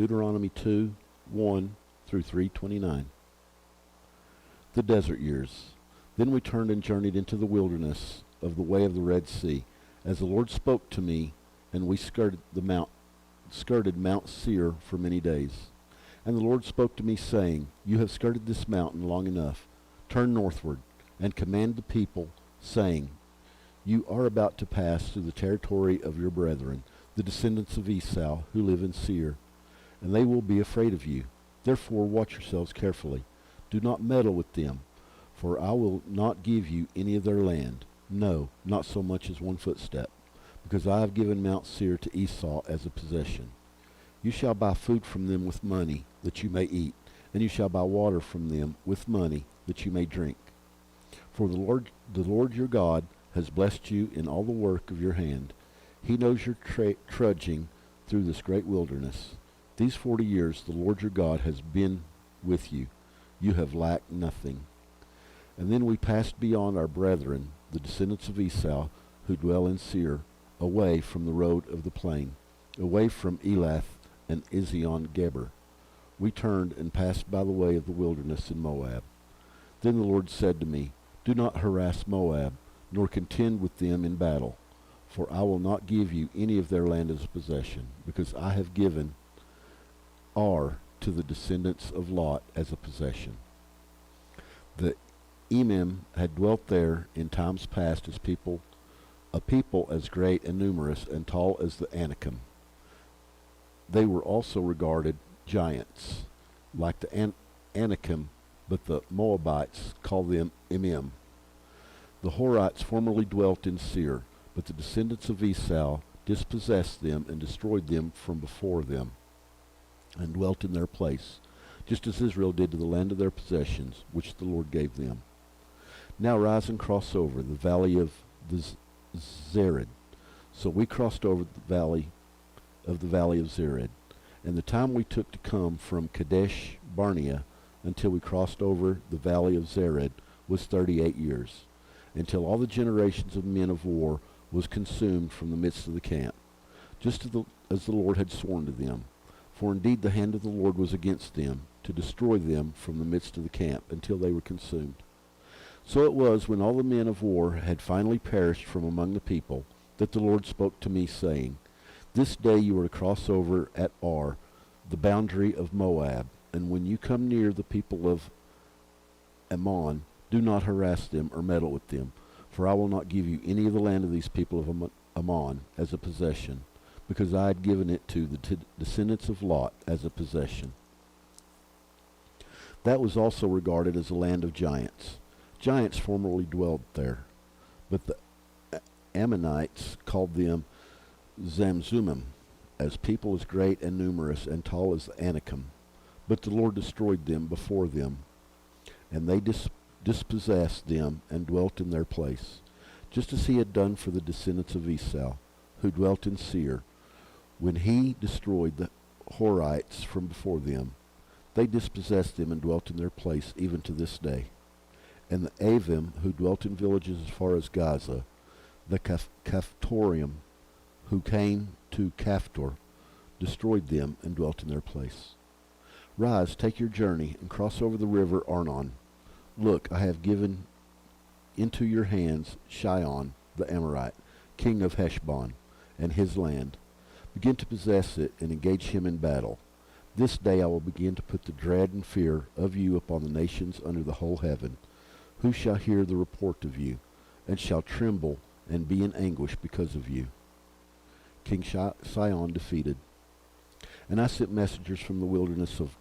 Deuteronomy 2:1 through 3:29. The desert years. Then we turned and journeyed into the wilderness of the way of the Red Sea, as the Lord spoke to me, and we skirted Mount Seir for many days. And the Lord spoke to me, saying, You have skirted this mountain long enough. Turn northward, and command the people, saying, You are about to pass through the territory of your brethren, the descendants of Esau, who live in Seir, and they will be afraid of you. Therefore watch yourselves carefully. Do not meddle with them, for I will not give you any of their land, no, not so much as one footstep, because I have given Mount Seir to Esau as a possession. You shall buy food from them with money, that you may eat, and you shall buy water from them with money, that you may drink. For the Lord your God has blessed you in all the work of your hand. He knows your trudging through this great wilderness. These 40 years the Lord your God has been with you. You have lacked nothing. And then we passed beyond our brethren, the descendants of Esau, who dwell in Seir, away from the road of the plain, away from Elath and Ezion-Geber. We turned and passed by the way of the wilderness in Moab. Then the Lord said to me, Do not harass Moab, nor contend with them in battle, for I will not give you any of their land as a possession, because I have given Ar to the descendants of Lot as a possession. The Emim had dwelt there in times past as a people as great and numerous and tall as the Anakim. They were also regarded giants, like the Anakim, but the Moabites called them Emim. The Horites formerly dwelt in Seir, but the descendants of Esau dispossessed them and destroyed them from before them, and dwelt in their place, just as Israel did to the land of their possessions, which the Lord gave them. Now rise and cross over the valley of the Zered. So we crossed over the valley of Zered. And the time we took to come from Kadesh Barnea until we crossed over the valley of Zered was 38 years, until all the generations of men of war was consumed from the midst of the camp, just as the Lord had sworn to them. For indeed the hand of the Lord was against them, to destroy them from the midst of the camp, until they were consumed. So it was, when all the men of war had finally perished from among the people, that the Lord spoke to me, saying, This day you are to cross over at Ar, the boundary of Moab, and when you come near the people of Ammon, do not harass them or meddle with them, for I will not give you any of the land of these people of Ammon as a possession, because I had given it to the descendants of Lot as a possession. That was also regarded as a land of giants. Giants formerly dwelled there, but the Ammonites called them Zamzummim, as people as great and numerous and tall as the Anakim. But the Lord destroyed them before them, and they dispossessed them and dwelt in their place, just as he had done for the descendants of Esau, who dwelt in Seir, when he destroyed the Horites from before them. They dispossessed them and dwelt in their place even to this day. And the Avim, who dwelt in villages as far as Gaza, the Caphtorium, who came to Caphtor, destroyed them and dwelt in their place. Rise, take your journey, and cross over the river Arnon. Look, I have given into your hands Sihon the Amorite, king of Heshbon, and his land. Begin to possess it and engage him in battle. This day I will begin to put the dread and fear of you upon the nations under the whole heaven. Who shall hear the report of you, and shall tremble and be in anguish because of you? King Sihon defeated. And I sent messengers from the wilderness of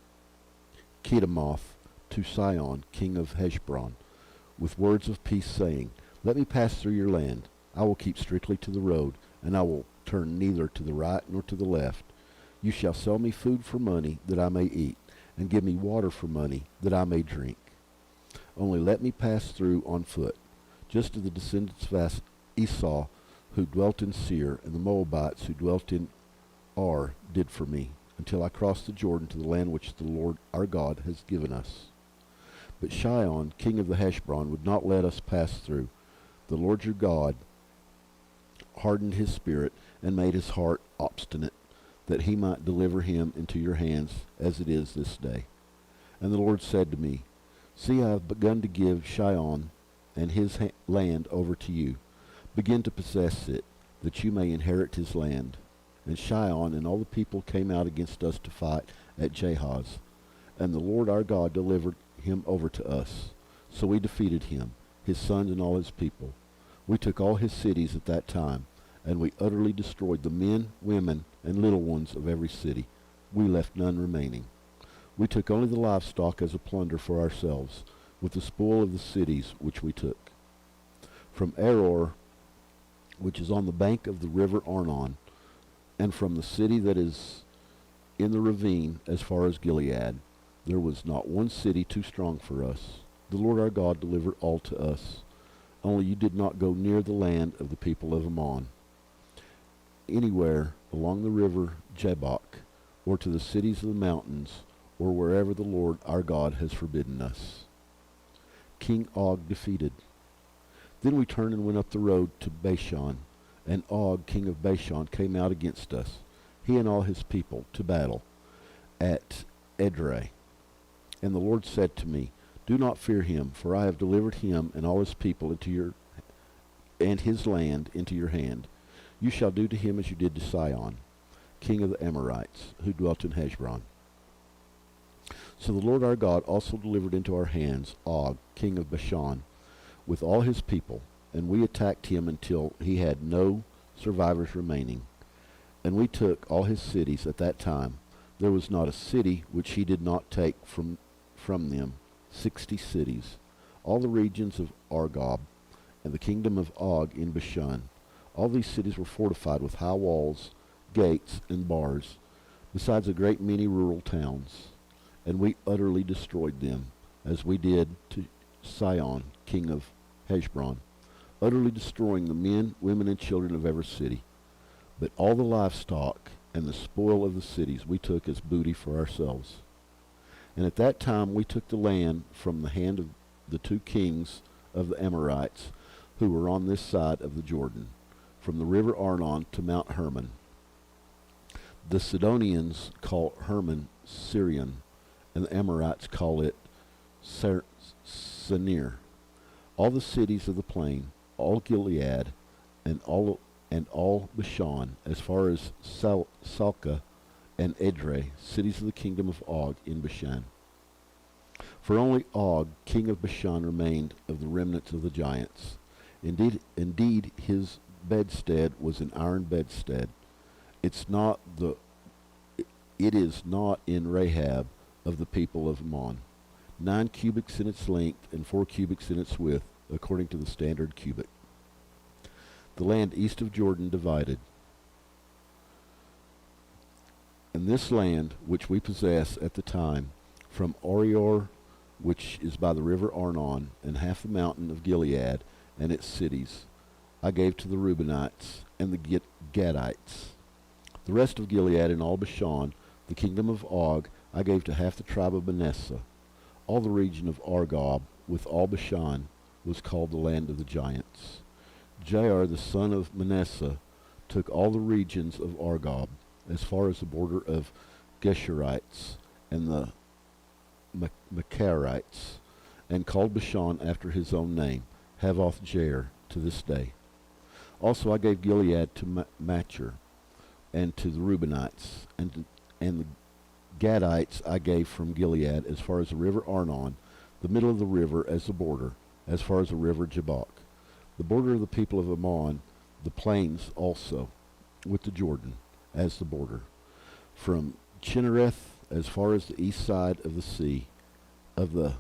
Kedemoth to Sihon, king of Heshbon, with words of peace, saying, Let me pass through your land. I will keep strictly to the road, and I will turn neither to the right nor to the left. You shall sell me food for money, that I may eat, and give me water for money, that I may drink. Only let me pass through on foot, just as the descendants of Esau, who dwelt in Seir, and the Moabites, who dwelt in Ar, did for me, until I crossed the Jordan to the land which the Lord our God has given us. But Sihon, king of the Heshbon, would not let us pass through. The Lord your God hardened his spirit and made his heart obstinate. that he might deliver him into your hands as it is this day. And the Lord said to me, See, I have begun to give Sihon and his land over to you. Begin to possess it, that you may inherit his land. And Sihon and all the people came out against us to fight at Jahaz. And the Lord our God delivered him over to us. So we defeated him, his sons and all his people. We took all his cities at that time, and we utterly destroyed the men, women, and little ones of every city. We left none remaining. We took only the livestock as a plunder for ourselves, with the spoil of the cities which we took. From Aroer, which is on the bank of the river Arnon, and from the city that is in the ravine as far as Gilead, there was not one city too strong for us. The Lord our God delivered all to us. Only you did not go near the land of the people of Ammon, anywhere along the river Jabbok, or to the cities of the mountains, or wherever the Lord our God has forbidden us. King Og defeated. Then we turned and went up the road to Bashan, and Og, king of Bashan, came out against us, he and all his people, to battle at Edrei. And the Lord said to me, Do not fear him, for I have delivered him and all his people and his land into your hand. You shall do to him as you did to Sihon, king of the Amorites, who dwelt in Heshbon. So the Lord our God also delivered into our hands Og, king of Bashan, with all his people, and we attacked him until he had no survivors remaining. And we took all his cities at that time. There was not a city which he did not take from them, 60 cities, all the regions of Argob, and the kingdom of Og in Bashan. All these cities were fortified with high walls, gates, and bars, besides a great many rural towns. And we utterly destroyed them, as we did to Sihon, king of Heshbon, utterly destroying the men, women, and children of every city. But all the livestock and the spoil of the cities we took as booty for ourselves. And at that time we took the land from the hand of the 2 kings of the Amorites, who were on this side of the Jordan, from the river Arnon to Mount Hermon. The Sidonians call Hermon Sirion, and the Amorites call it Senir. All the cities of the plain, all Gilead, and all Bashan, as far as Salcah and Edrei, cities of the kingdom of Og in Bashan. For only Og, king of Bashan, remained of the remnants of the giants. Indeed, his bedstead was an iron bedstead. It is not in Rahab of the people of Ammon. 9 cubits in its length and 4 cubits in its width, according to the standard cubit. The land east of Jordan divided. And this land, which we possess at the time, from Aroer, which is by the river Arnon, and half the mountain of Gilead and its cities, I gave to the Reubenites and the Gadites. The rest of Gilead and all Bashan, the kingdom of Og, I gave to half the tribe of Manasseh. All the region of Argob, with all Bashan, was called the land of the giants. Jair, the son of Manasseh, took all the regions of Argob, as far as the border of Geshurites and the Macharites, and called Bashan after his own name, Havoth Jair, to this day. Also I gave Gilead to Machir, and to the Reubenites, and the Gadites I gave from Gilead as far as the river Arnon, the middle of the river as the border, as far as the river Jabbok, the border of the people of Ammon, the plains also, with the Jordan as the border, from Chinnereth as far as the east side of the sea, of the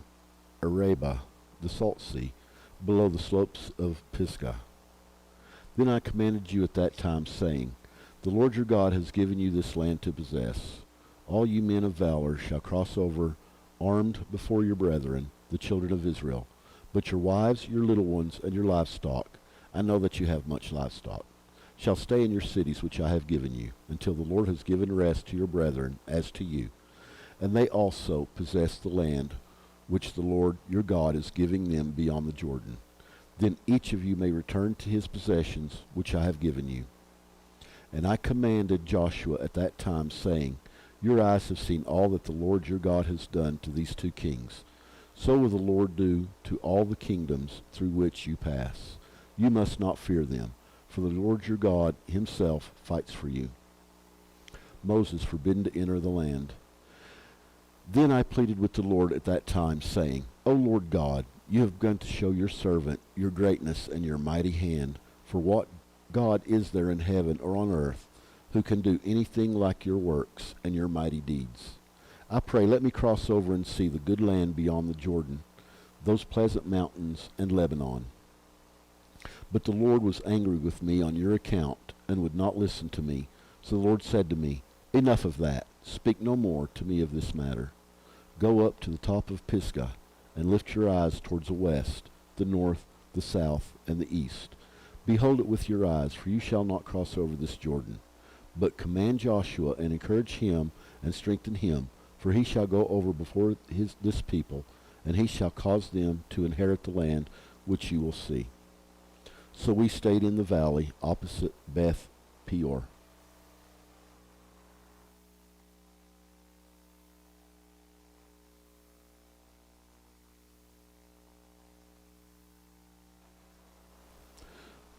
Arabah, the salt sea, below the slopes of Pisgah. Then I commanded you at that time, saying, The Lord your God has given you this land to possess. All you men of valor shall cross over armed before your brethren, the children of Israel. But your wives, your little ones, and your livestock, I know that you have much livestock, shall stay in your cities which I have given you, until the Lord has given rest to your brethren as to you. And they also possess the land which the Lord your God is giving them beyond the Jordan. Then each of you may return to his possessions which I have given you. And I commanded Joshua at that time, saying, Your eyes have seen all that the Lord your God has done to these two kings. So will the Lord do to all the kingdoms through which you pass. You must not fear them, for the Lord your God himself fights for you. Moses forbidden to enter the land. Then I pleaded with the Lord at that time, saying, O Lord God, you have begun to show your servant your greatness and your mighty hand. For what God is there in heaven or on earth who can do anything like your works and your mighty deeds? I pray, let me cross over and see the good land beyond the Jordan, those pleasant mountains and Lebanon. But the Lord was angry with me on your account and would not listen to me. So the Lord said to me, Enough of that. Speak no more to me of this matter. Go up to the top of Pisgah and lift your eyes towards the west, the north, the south, and the east. Behold it with your eyes, for you shall not cross over this Jordan. But command Joshua and encourage him and strengthen him, for he shall go over before this people, and he shall cause them to inherit the land which you will see. So we stayed in the valley opposite Beth Peor.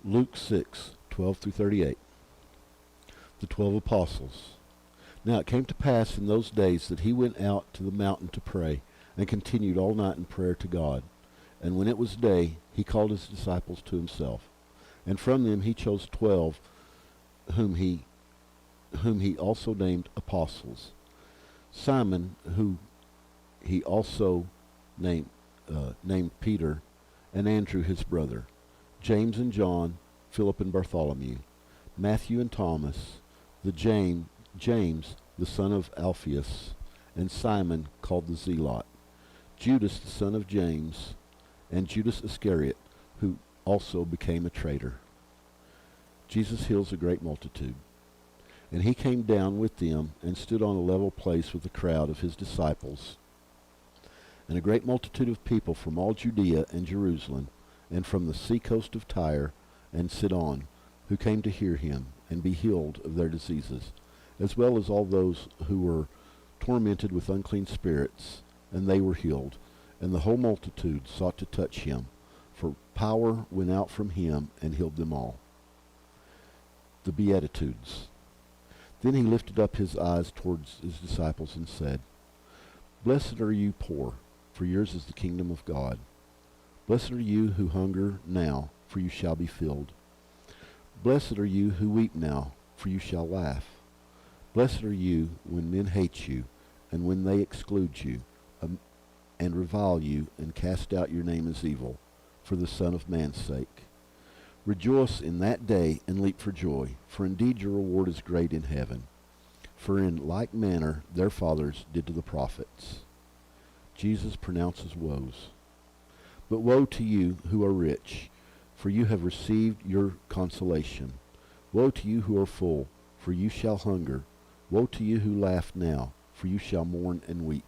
Luke 6:12 through 38. The 12 apostles. Now it came to pass in those days that he went out to the mountain to pray, and continued all night in prayer to God. And when it was day, he called his disciples to himself, and from them he chose 12, whom he also named apostles: Simon, who he also named Peter, and Andrew his brother, James and John, Philip and Bartholomew, Matthew and Thomas, James the son of Alphaeus, and Simon called the Zealot, Judas the son of James, and Judas Iscariot, who also became a traitor. Jesus heals a great multitude. And he came down with them and stood on a level place with the crowd of his disciples, and a great multitude of people from all Judea and Jerusalem, and from the seacoast of Tyre and Sidon, who came to hear him and be healed of their diseases, as well as all those who were tormented with unclean spirits, and they were healed. And the whole multitude sought to touch him, for power went out from him and healed them all. The Beatitudes. Then he lifted up his eyes towards his disciples and said, Blessed are you poor, for yours is the kingdom of God. Blessed are you who hunger now, for you shall be filled. Blessed are you who weep now, for you shall laugh. Blessed are you when men hate you, and when they exclude you, and revile you, and cast out your name as evil, for the Son of Man's sake. Rejoice in that day, and leap for joy, for indeed your reward is great in heaven. For in like manner their fathers did to the prophets. Jesus pronounces woes. But woe to you who are rich, for you have received your consolation. Woe to you who are full, for you shall hunger. Woe to you who laugh now, for you shall mourn and weep.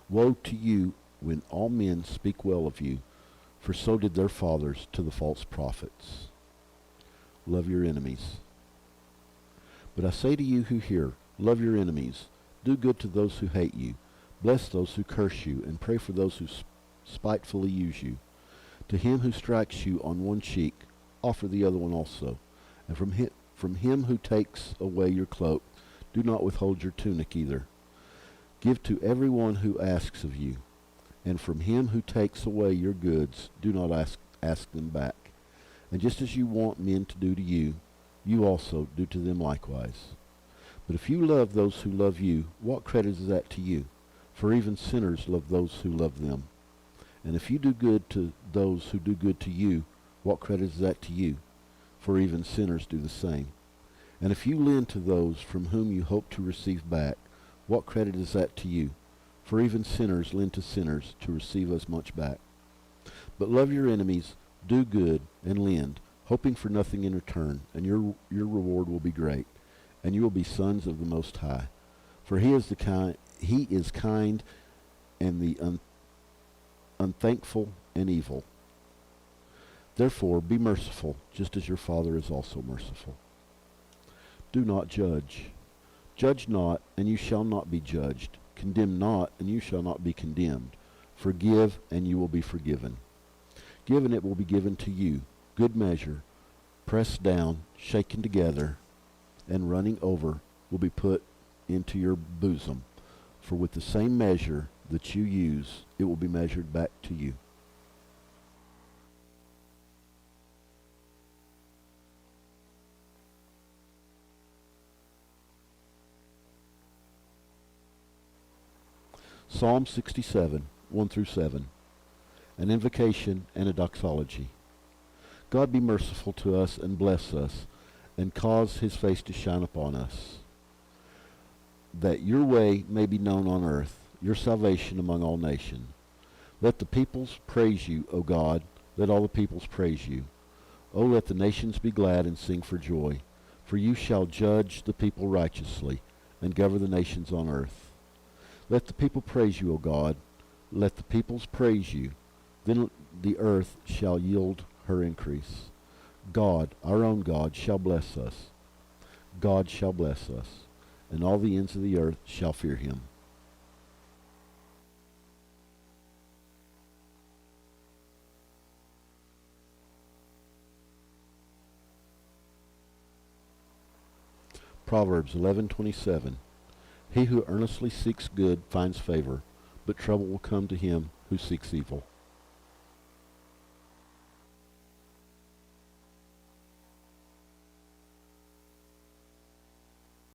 Woe to you when all men speak well of you, for so did their fathers to the false prophets. Love your enemies. But I say to you who hear, love your enemies. Do good to those who hate you. Bless those who curse you, and pray for those who spitefully use you. To him who strikes you on one cheek, offer the other one also. And from him who takes away your cloak, do not withhold your tunic either. Give to everyone who asks of you. And from him who takes away your goods, do not ask them back. And just as you want men to do to you, you also do to them likewise. But if you love those who love you, what credit is that to you? For even sinners love those who love them. And if you do good to those who do good to you, what credit is that to you? For even sinners do the same. And if you lend to those from whom you hope to receive back, what credit is that to you? For even sinners lend to sinners to receive as much back. But love your enemies, do good, and lend, hoping for nothing in return, and your reward will be great, and you will be sons of the Most High. For he is kind and the unthankful and evil. Therefore be merciful, just as your Father is also merciful. Do not judge. Judge not, and you shall not be judged. Condemn not, and you shall not be condemned. Forgive, and you will be forgiven. Give, and it will be given to you. Good measure, pressed down, shaken together, and running over, will be put into your bosom. For with the same measure that you use, it will be measured back to you. Psalm 67, 1 through 7. An invocation and a doxology. God be merciful to us and bless us, and cause his face to shine upon us, that your way may be known on earth, your salvation among all nations. Let the peoples praise you, O God. Let all the peoples praise you. O let the nations be glad and sing for joy. For you shall judge the people righteously, and govern the nations on earth. Let the people praise you, O God. Let the peoples praise you. Then the earth shall yield her increase. God, our own God, shall bless us. God shall bless us, and all the ends of the earth shall fear him. Proverbs 11:27. He who earnestly seeks good finds favor, but trouble will come to him who seeks evil.